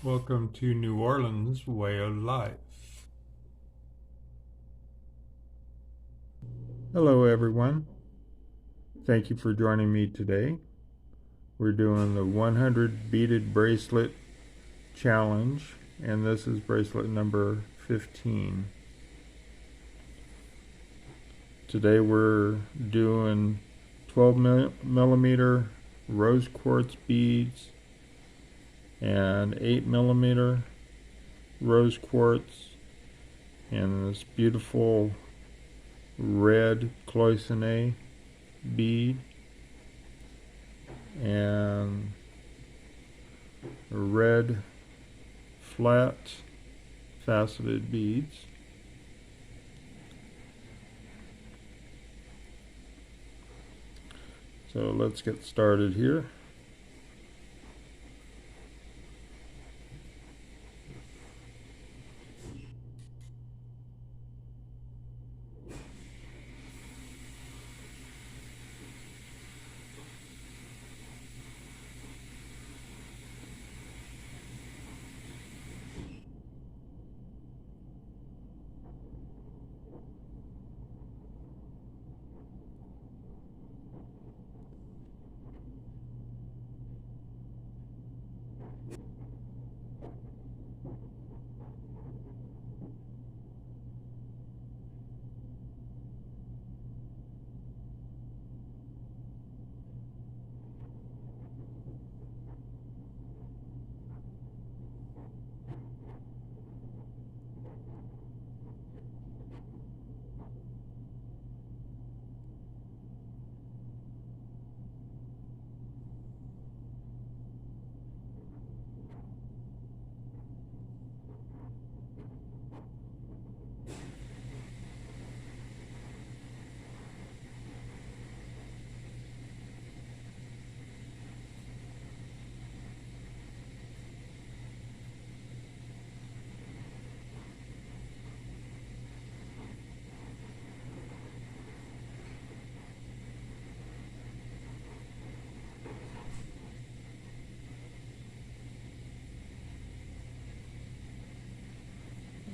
Welcome to New Orleans Way of Life. Hello, everyone. Thank you for joining me today. We're doing the 100 beaded bracelet challenge, and this is bracelet number 15. Today we're doing 12 millimeter rose quartz beads and 8 millimeter rose quartz and this beautiful red cloisonne bead and red flat faceted beads. So let's get started here.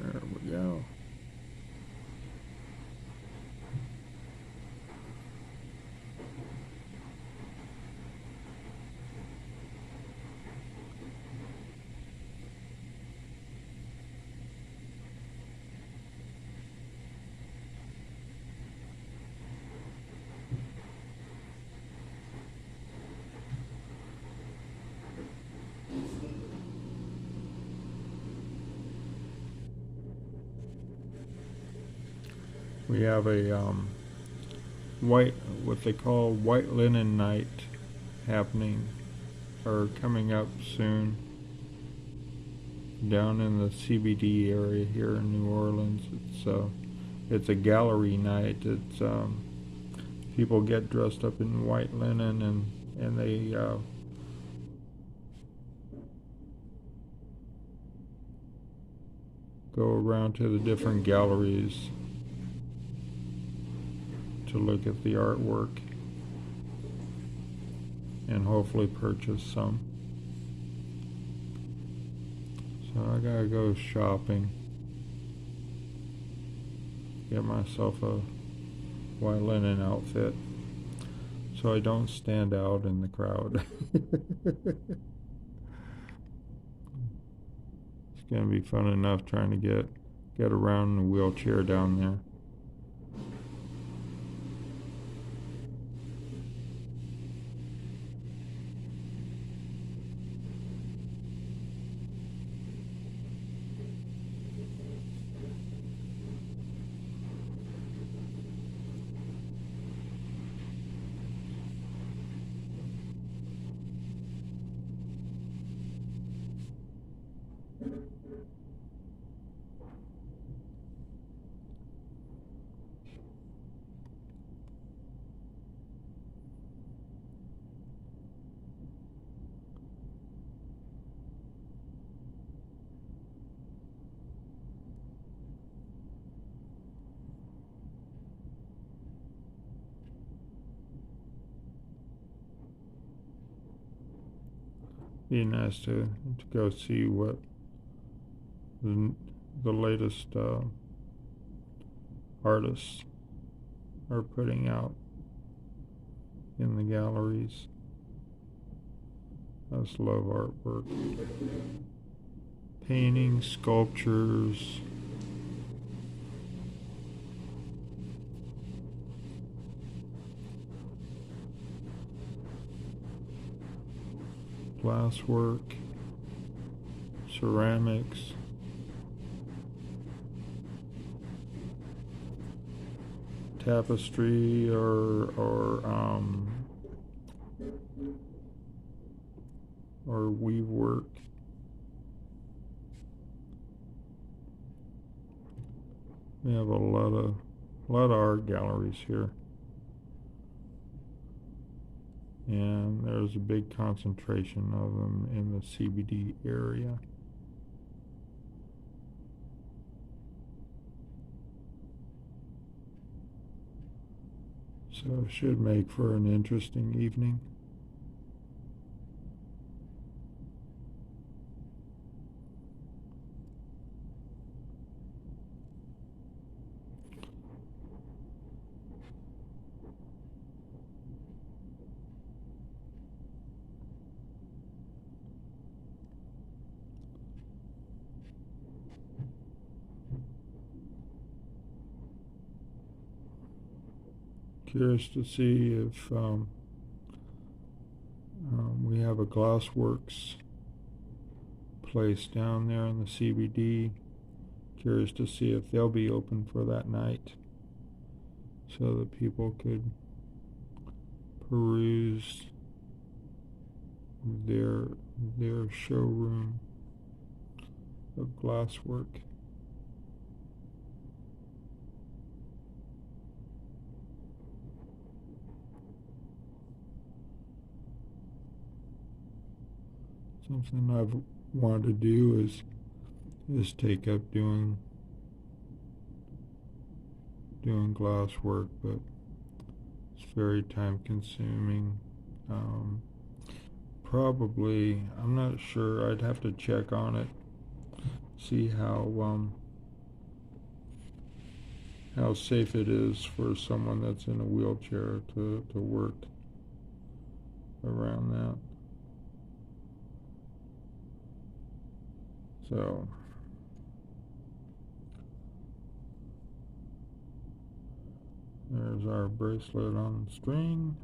There we go. We have a what they call white linen night happening or coming up soon down in the CBD area here in New Orleans. It's a gallery night. It's people get dressed up in white linen and they go around to the different galleries to look at the artwork and hopefully purchase some. So I gotta go shopping, get myself a white linen outfit so I don't stand out in the crowd. It's gonna be fun enough trying to get around in a wheelchair down there. be nice to go see what the latest artists are putting out in the galleries. I just love artwork. Paintings, sculptures, glasswork, ceramics, tapestry or weave work. We have a lot of art galleries here, and there's a big concentration of them in the CBD area. So it should make for an interesting evening. Curious to see if we have a glassworks place down there in the CBD. Curious to see if they'll be open for that night, so that people could peruse their showroom of glasswork. Something I've wanted to do is take up doing glass work, but it's very time consuming. Probably, I'm not sure. I'd have to check on it, see how safe it is for someone that's in a wheelchair to work around that. So there's our bracelet on the string.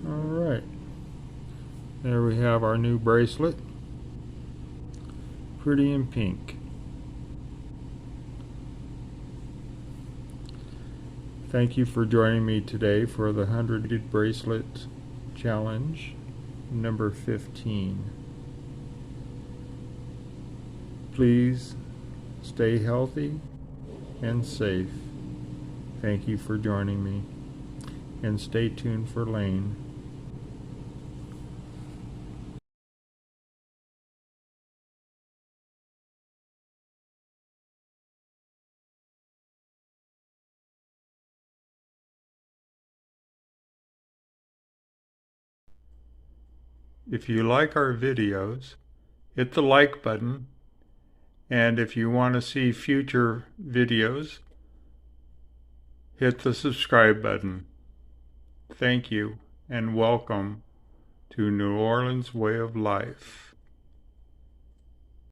Alright, there we have our new bracelet, pretty in pink. Thank you for joining me today for the 100 beaded bracelet challenge number 15. Please stay healthy and safe. Thank you for joining me, and stay tuned for Lane. If you like our videos, hit the like button, and if you want to see future videos, hit the subscribe button. Thank you, and welcome to New Orleans Way of Life.